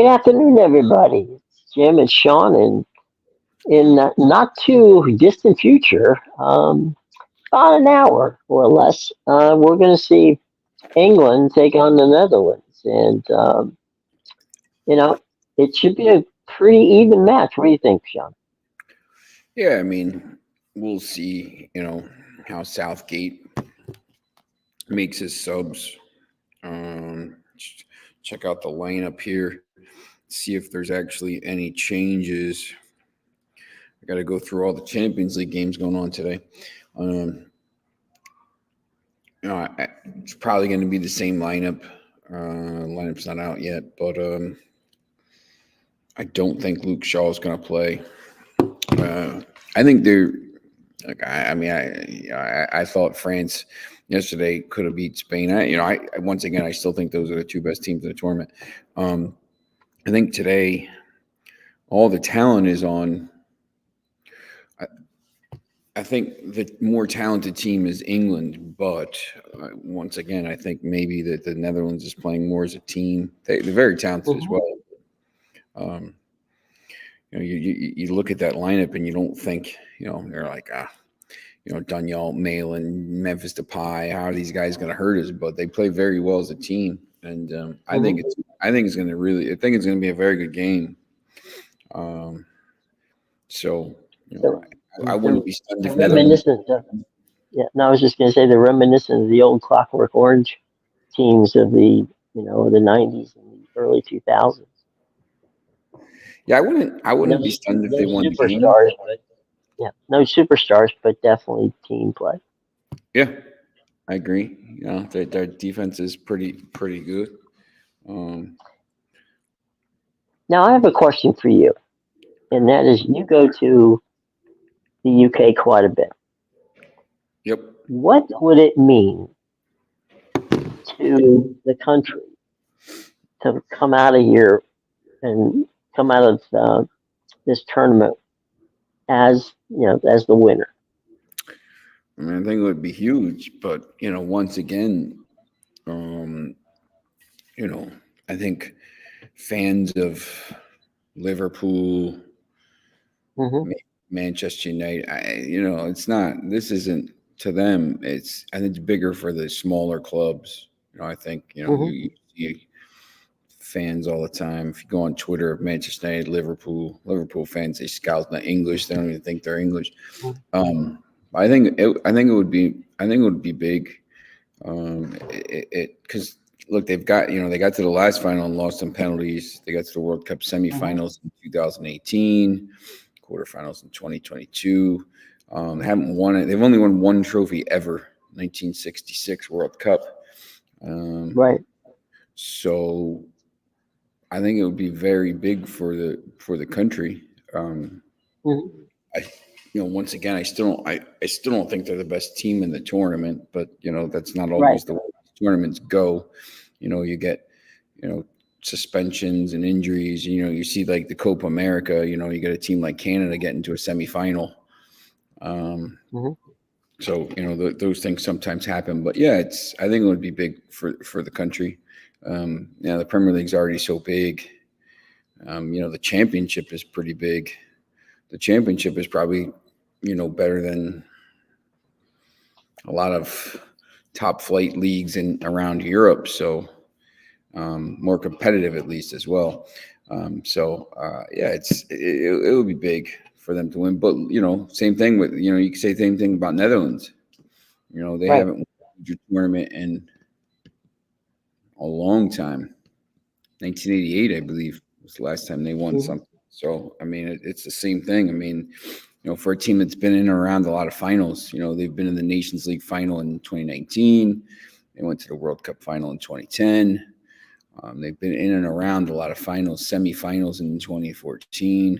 Good afternoon, everybody. It's Jim and Sean, and in not too distant future, about an hour or less, we're going to see England take on the Netherlands, and you know it should be a pretty even match. What do you think, Sean? Yeah, I mean, we'll see, how Southgate makes his subs. Check out the lineup here, see if there's actually any changes. I got to go through all the Champions League games going on today. It's probably going to be the same lineup. Lineup's not out yet, but I don't think Luke Shaw is going to play. I think they're like I thought France yesterday could have beat Spain. I once again I still think those are the two best teams in the tournament. I think today all the talent is on. I think the more talented team is England, but once again, I think maybe that the Netherlands is playing more as a team. They're very talented as well. You look at that lineup and you don't think, they're like, Daniel, Malin, Memphis Depay. How are these guys going to hurt us? But they play very well as a team, and I think it's going to be a very good game. I wouldn't be stunned if Netherlands. I was just going to say they're reminiscent of the old Clockwork Orange teams of the the 90s and the early 2000s. Yeah, I wouldn't be stunned if they won the game. No superstars, but definitely team play. Yeah, I agree. Their defense is pretty good. Now I have a question for you, and that is, you go to the UK quite a bit. Yep. What would it mean to the country to come out of here and come out of this tournament as as the winner? I mean, I think it would be huge, but once again, I think fans of Liverpool, Manchester United, it's not. This isn't to them. I think it's bigger for the smaller clubs. I think you see fans all the time. If you go on Twitter, Manchester United, Liverpool fans, they scout the English. They don't even think they're English. I think it would be big. Because look, they got to the last final and lost on penalties. They got to the World Cup semifinals in 2018, quarterfinals in 2022. They haven't won it. They've only won one trophy ever, 1966 World Cup. Right. So I think it would be very big for the country. Once again, I still don't think they're the best team in the tournament, but that's not always the way tournaments go. You get suspensions and injuries. You see like the Copa America. You get a team like Canada getting to a semifinal. So those things sometimes happen, but yeah, I think it would be big for the country. The Premier League's already so big. The championship is pretty big. The championship is probably, better than a lot of top flight leagues around Europe. So more competitive at least as well. It would be big for them to win. But, same thing with, you could say the same thing about Netherlands. They haven't won a tournament in a long time. 1988, I believe, was the last time they won something. So, I mean, it's the same thing. I mean, for a team that's been in and around a lot of finals, they've been in the Nations League final in 2019. They went to the World Cup final in 2010. They've been in and around a lot of finals, semifinals in 2014,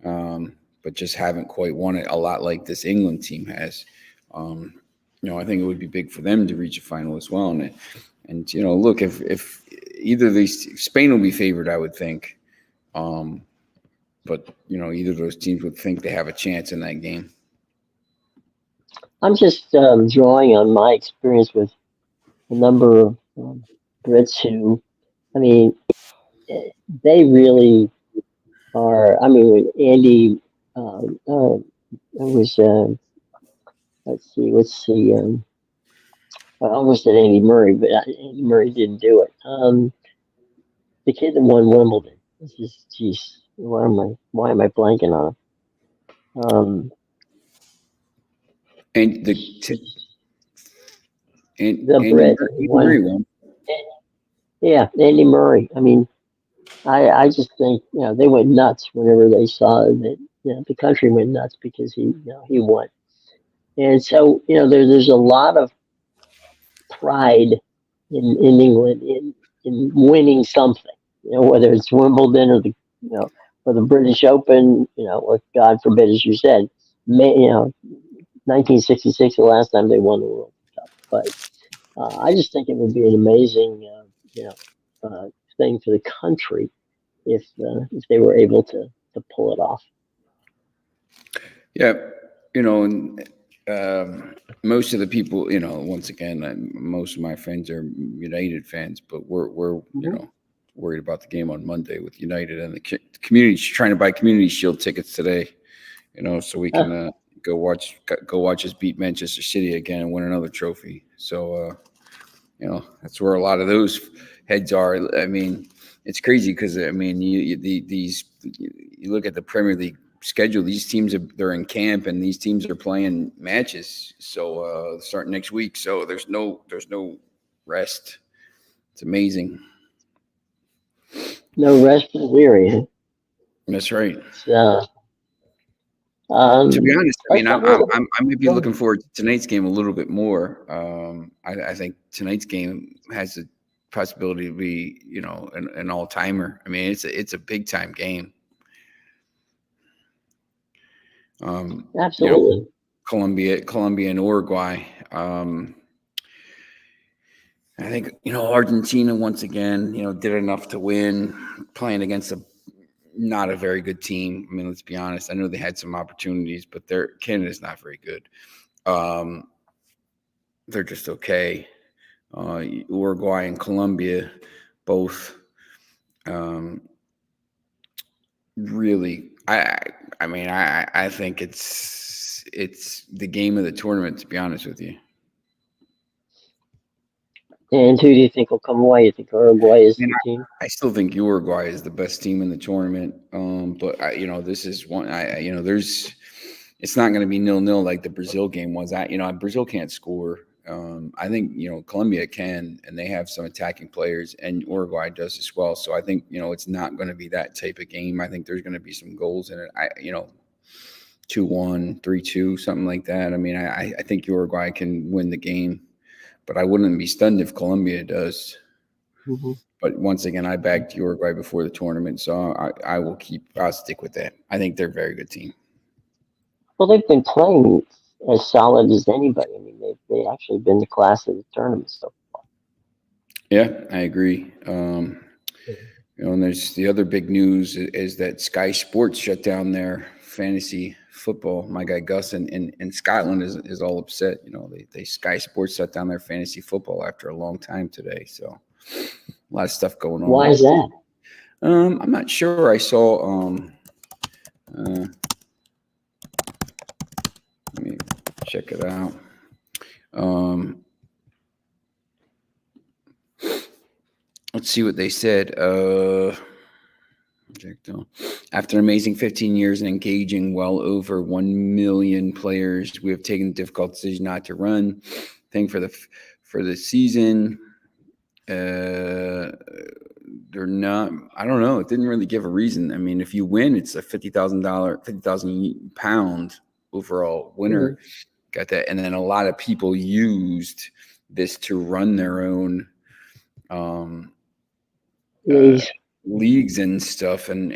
but just haven't quite won it a lot like this England team has. I think it would be big for them to reach a final as well. And look, if either of these, Spain will be favored, I would think. But either of those teams would think they have a chance in that game. I'm just drawing on my experience with a number of Brits who, I mean, they really are. I mean, Andy, it was, let's see, I almost said Andy Murray, but Andy Murray didn't do it. The kid that won Wimbledon. This is, geez, why am I blanking on him? And The Brit Murray won. won. Yeah, Andy Murray. I mean, I just think they went nuts whenever they saw that the country went nuts because he won, and so there's a lot of pride in England in winning something, whether it's Wimbledon or or the British Open, or God forbid, as you said, 1966, the last time they won the World Cup. But I just think it would be an amazing, thing for the country if they were able to pull it off. Yeah, and most of the people, once again, most of my friends are United fans, but we're worried about the game on Monday with United, and the community trying to buy Community Shield tickets today, so we can go watch us beat Manchester City again and win another trophy. So that's where a lot of those heads are. I mean, it's crazy because you look at the Premier League schedule. These teams they're in camp, and these teams are playing matches. So starting next week. So there's no rest. It's amazing. No rest for the weary. Huh? That's right. So, to be honest, I mean, I may be Go looking forward to tonight's game a little bit more. I think tonight's game has the possibility to be, an all timer. I mean, it's a big time game. Absolutely. Colombia and Uruguay. I think, Argentina once again, did enough to win, playing against not a very good team. I mean, let's be honest. I know they had some opportunities, but Canada's not very good. They're just okay. Uruguay and Colombia both really. I think it's the game of the tournament, to be honest with you. And who do you think will come away? You think Uruguay is the team? I still think Uruguay is the best team in the tournament. But this is one. It's not going to be 0-0 like the Brazil game was. Brazil can't score. I think Colombia can, and they have some attacking players, and Uruguay does as well. So I think it's not going to be that type of game. I think there's going to be some goals in it. 2-1, 3-2, something like that. I mean, I think Uruguay can win the game. But I wouldn't be stunned if Colombia does. Mm-hmm. But once again, I backed Uruguay before the tournament, so I'll stick with that. I think they're a very good team. Well, they've been playing as solid as anybody. I mean, they actually been the class of the tournament so far. Yeah, I agree. And there's the other big news is that Sky Sports shut down their fantasy football. My guy Gus in Scotland is all upset. They Sky Sports shut down their fantasy football after a long time today. So a lot of stuff going on. Why is that? I'm not sure. I saw. Let me check it out. Let's see what they said. After an amazing 15 years and engaging well over 1 million players, we have taken the difficult decision not to run. Thing for the season. They're not. I don't know. It didn't really give a reason. I mean, if you win, it's a £50,000 overall winner. Mm-hmm. Got that. And then a lot of people used this to run their own leagues and stuff, and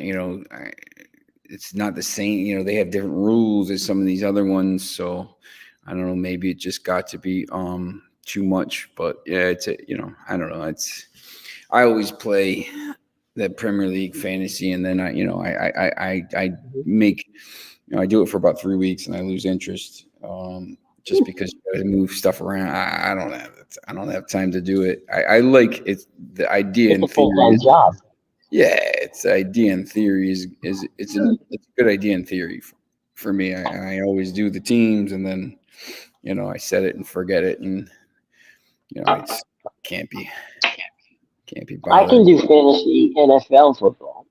it's not the same. They have different rules as some of these other ones, so I don't know. Maybe it just got to be too much, but yeah, I don't know. I always play the Premier League fantasy, and then I make I do it for about 3 weeks, and I lose interest just because you got to move stuff around. I don't have time to do it. I like it. The idea it's a full-time job. Yeah, it's idea in theory it's a good idea in theory for me. I always do the teams, and then I set it and forget it, and it's can't be I can bothered. do fantasy NFL football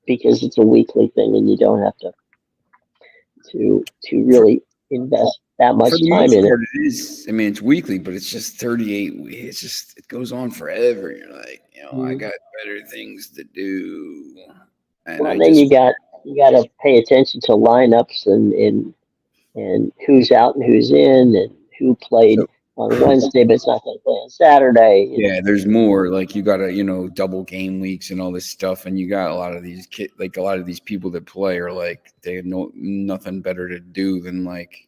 because it's a weekly thing, and you don't have to For really invest that for much the time most in it. part, it is. I mean, it's weekly, but it's just 38 weeks. It's just it goes on forever. You're like, I Mhm. got better things to do, and Well, I then just you got to pay attention to lineups and who's out and who's in and who played so on Wednesday but it's not going to play on Saturday. yeah. There's more. Like you got to double game weeks and all this stuff, and you got a lot of these like a lot of these people that play are like they have nothing better to do than like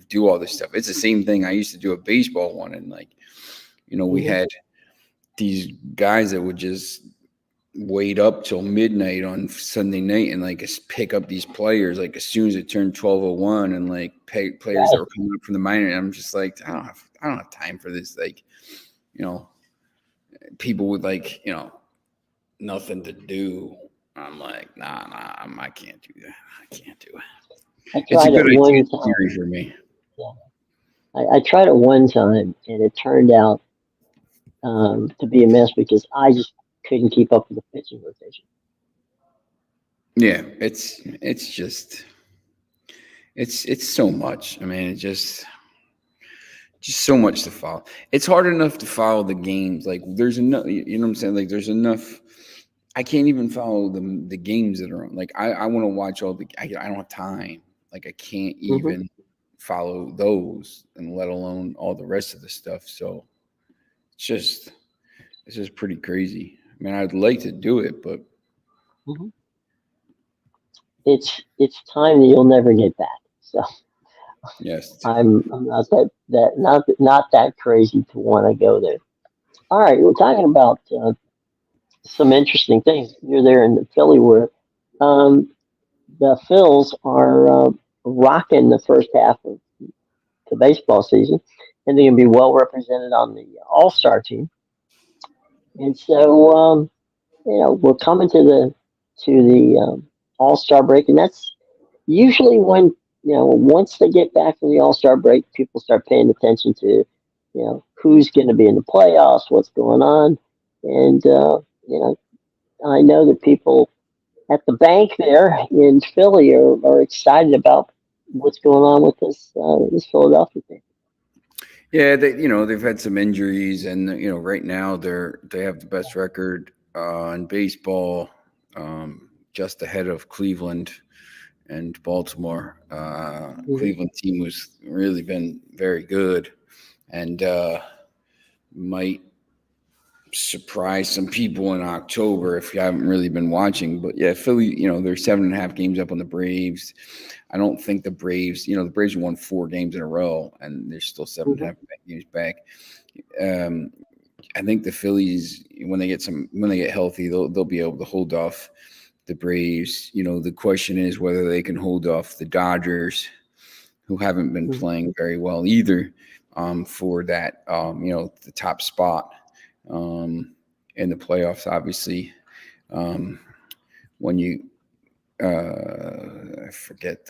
do all this stuff. It's the same thing. I used to do a baseball one, and like we Hmm. had these guys that would just wait up till midnight on Sunday night and like pick up these players like as soon as it turned 12:01 and like pay players that Right. were coming up from the minor. And I'm just like, I don't have time for this. Like, you know, people with like, nothing to do. I'm like, I can't do that. I can't do it. I It's a tried it good idea one time. theory for me. Yeah. I tried it one time, and it turned out to be a mess because I just couldn't keep up with the pitching rotation. Yeah, it's just it's so much. I mean, it just so much to follow. It's hard enough to follow the games. Like there's enough, you know what I'm saying? Like there's enough. I can't even follow the games that are on. Like I want to watch all the. I don't have time. Like I can't Hmm. even follow those, and let alone all the rest of the stuff. So it's just it's just pretty crazy. I mean, I'd like to do it, but Hmm. It's time that you'll never get back. So yes, I'm not not that crazy to want to go there. All right, we're talking about some interesting things. You're there in Philly where um, the Phils are rocking the first half of the baseball season, and they're going to be well represented on the All Star team. And so, we're coming to the All Star break, and that's usually when once they get back from the All Star break, people start paying attention to who's going to be in the playoffs, what's going on, and I know that people at the bank there in Philly are excited about what's going on with this Philadelphia team. yeah. They've had some injuries, and right now they have the best record in baseball, just ahead of Cleveland and Baltimore. Hmm. Cleveland team was really been very good, and might surprise some people in October if you haven't really been watching. But yeah, Philly, they're 7.5 games up on the Braves. I don't think the Braves, the Braves have won 4 games in a row, and they're still seven and a Hmm. half games back. Um, I think the Phillies, when they get healthy, they'll be able to hold off the Braves. The question is whether they can hold off the Dodgers, who haven't been Hmm. playing very well either, for that the top spot in the playoffs. Obviously, um, when you I forget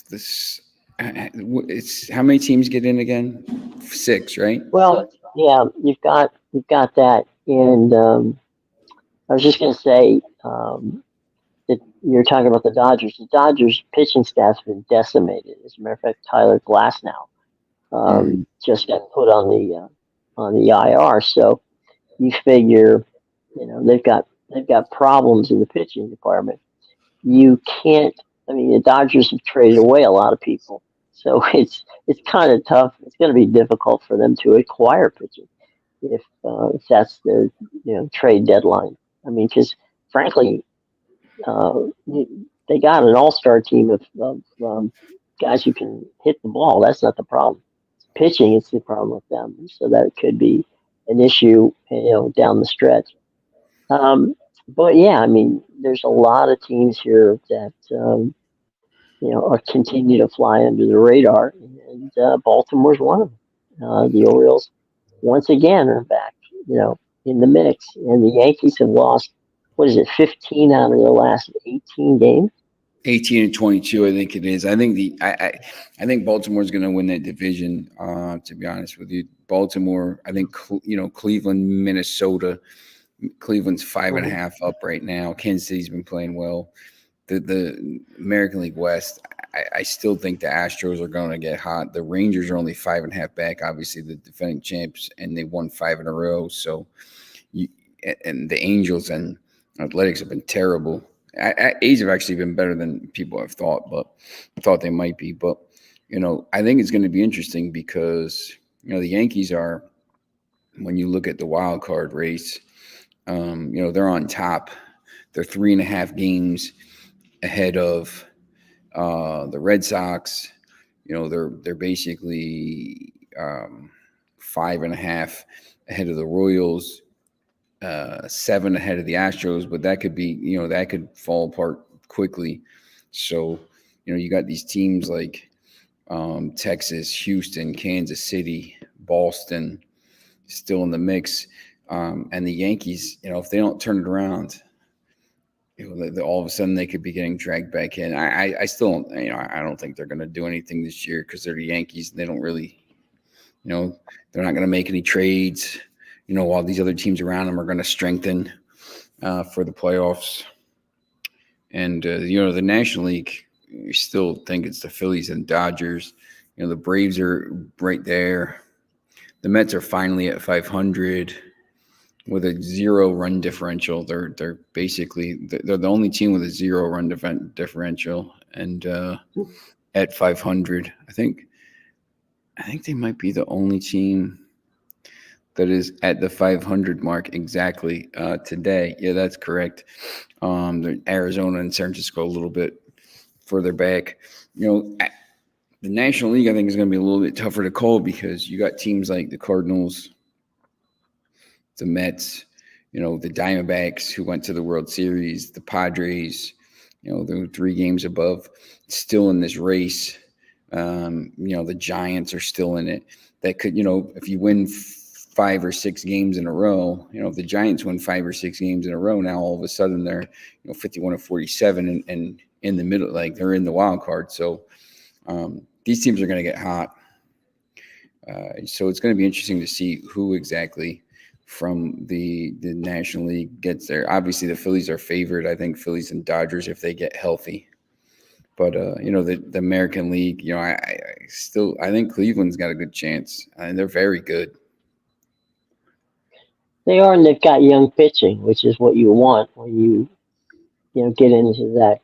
this. It's how many teams get in again? 6, right? Well, yeah, you've got that, and I was just going to say that you're talking about the Dodgers. The Dodgers pitching staff's been decimated. As a matter of fact, Tyler Glasnow Mm-hmm. just got put on the IR. So you figure, they've got problems in the pitching department. You can't. I mean, the Dodgers have traded away a lot of people, so it's kind of tough. It's going to be difficult for them to acquire pitching if that's their trade deadline. I mean, because frankly, uh, they got an all-star team of guys who can hit the ball. That's not the problem. Pitching is the problem with them. So that could be an issue, down the stretch. But yeah, I mean, there's a lot of teams here that are continue to fly under the radar, and Baltimore's one of them. The Orioles once again are back. in the mix. And the Yankees have lost, what is it, 15 out of their last 18 games? 18 and 22, I think it is. I think I think Baltimore's going to win that division. To be honest with you, Baltimore. I think Cleveland, Minnesota. Cleveland's 5.5 up right now. Kansas City's been playing well. The American League West, I still think the Astros are going to get hot. The Rangers are only 5.5 back. Obviously, the defending champs, and they won 5 in a row. So, and the Angels and Athletics have been terrible. A's have actually been better than people have thought they might be. But I think it's going to be interesting because the Yankees are, when you look at the wild card race, they're on top. They're 3.5 games ahead of the Red Sox. They're basically 5.5 ahead of the Royals. 7 ahead of the Astros, but that could be, that could fall apart quickly. So, you got these teams like Texas, Houston, Kansas City, Boston still in the mix. And the Yankees, if they don't turn it around, all of a sudden they could be getting dragged back in. I still don't, I don't think they're going to do anything this year because they're the Yankees. And they don't really, they're not going to make any trades. While these other teams around them are going to strengthen for the playoffs. And, the National League, you still think it's the Phillies and Dodgers. The Braves are right there. The Mets are finally at 500 with a 0-run differential. They're basically they're the only team with a 0-run differential, and at 500, I think they might be the only team that is at the 500 mark exactly today. Yeah, that's correct. Arizona and San Francisco a little bit further back. The National League, I think, is going to be a little bit tougher to call because you got teams like the Cardinals, the Mets, the Diamondbacks who went to the World Series, the Padres, they're 3 games above, still in this race. The Giants are still in it. That could, if you win 5 or 6 games in a row, if the Giants win 5 or 6 games in a row, now all of a sudden they're 51 or 47 and in the middle, like they're in the wild card. So these teams are going to get hot. So it's going to be interesting to see who exactly from the National League gets there. Obviously the Phillies are favored. I think Phillies and Dodgers if they get healthy. But the American League, I think Cleveland's got a good chance, and they're very good. They are, and they've got young pitching, which is what you want when you get into that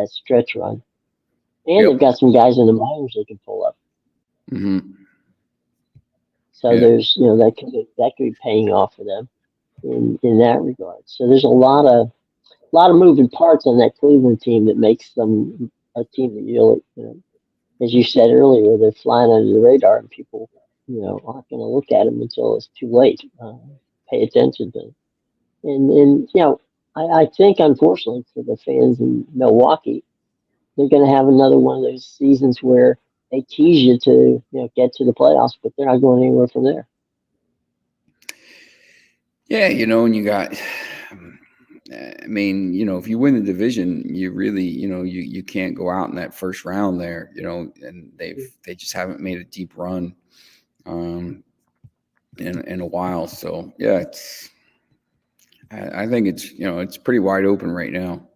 stretch run. And they've got some guys in the minors they can pull up. Mm-hmm. So there's that could be paying off for them in that regard. So there's a lot of moving parts on that Cleveland team that makes them a team that really, as you said earlier, they're flying under the radar, and people aren't going to look at them until it's too late. Pay attention to them. And I think unfortunately for the fans in Milwaukee, they're going to have another one of those seasons where they tease you to get to the playoffs, but they're not going anywhere from there. Yeah, and you got, if you win the division, you really, you can't go out in that first round there, and they just haven't made a deep run in a while. So yeah, I think it's pretty wide open right now.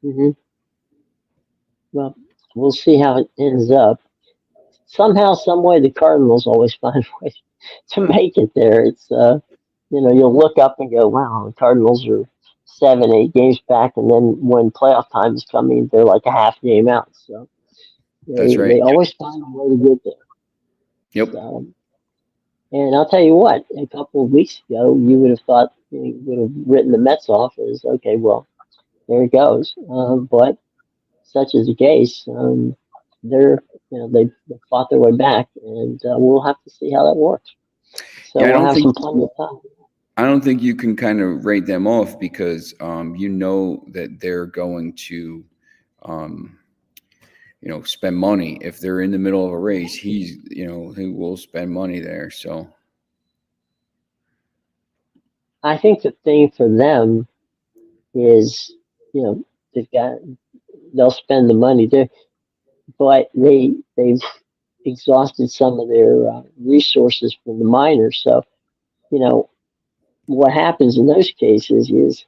Mm-hmm. Well, we'll see how it ends up. Somehow, some way, the Cardinals always find a way to make it there. It's you'll look up and go, wow, the Cardinals are 7, 8 games back, and then when playoff time is coming, they're like a half game out. So that's right. They always find a way to get there. Yep. So, and I'll tell you what, a couple of weeks ago, you would have thought you would have written the Mets off as, okay, well, there it goes. But such is the case. They fought their way back, and we'll have to see how that works. So we'll have some plenty of time. I don't think you can kind of rate them off because that they're going to spend money. If they're in the middle of a race, he will spend money there. So I think the thing for them is, you know, they've got they'll spend the money there, but they've exhausted some of their resources from the miners. So you know what happens in those cases is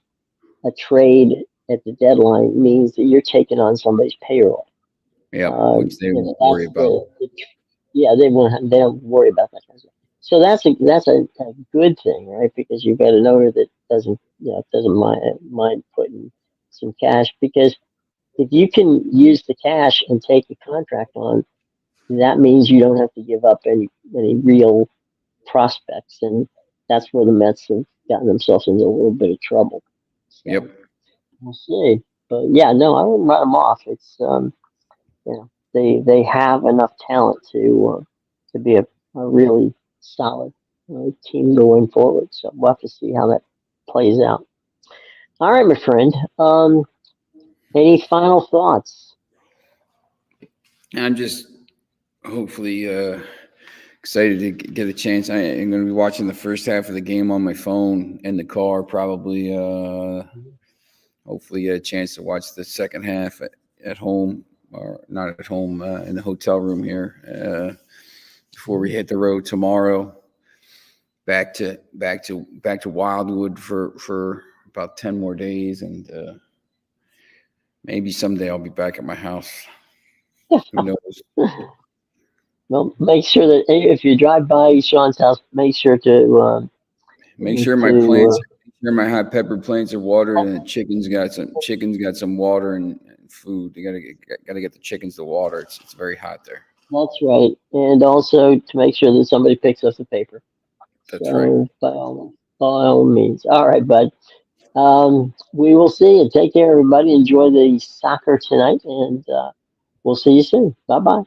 a trade at the deadline means that you're taking on somebody's payroll. Yep, which they You know, won't worry that's about. yeah, they don't worry about that kind of stuff. So that's a good thing, right? Because you've got an owner that doesn't, you know, doesn't mind putting some cash, because if you can use the cash and take a contract on, that means you don't have to give up any real prospects, and that's where the Mets have gotten themselves into a little bit of trouble. So Yep. we'll see. But yeah, no, I wouldn't write them off. It's you know, they have enough talent to be a really solid team going forward. So we'll have to see how that plays out. All right, my friend. Any final thoughts? I'm just hopefully excited to get a chance. I am going to be watching the first half of the game on my phone in the car, probably. Hopefully, get a chance to watch the second half at home, or not at home, in the hotel room here before we hit the road tomorrow. Back to Wildwood for about 10 more days, and maybe someday I'll be back at my house. Who knows? Well, make sure that if you drive by Sean's house, make sure to Make sure my plants, make sure my hot pepper plants are watered, and the chickens got some water and food. You gotta get the chickens the water. It's very hot there. That's right, and also to make sure that somebody picks up the paper. That's right. So by all means, all right, bud. We will see you. Take care, everybody. Enjoy the soccer tonight, and we'll see you soon. Bye bye.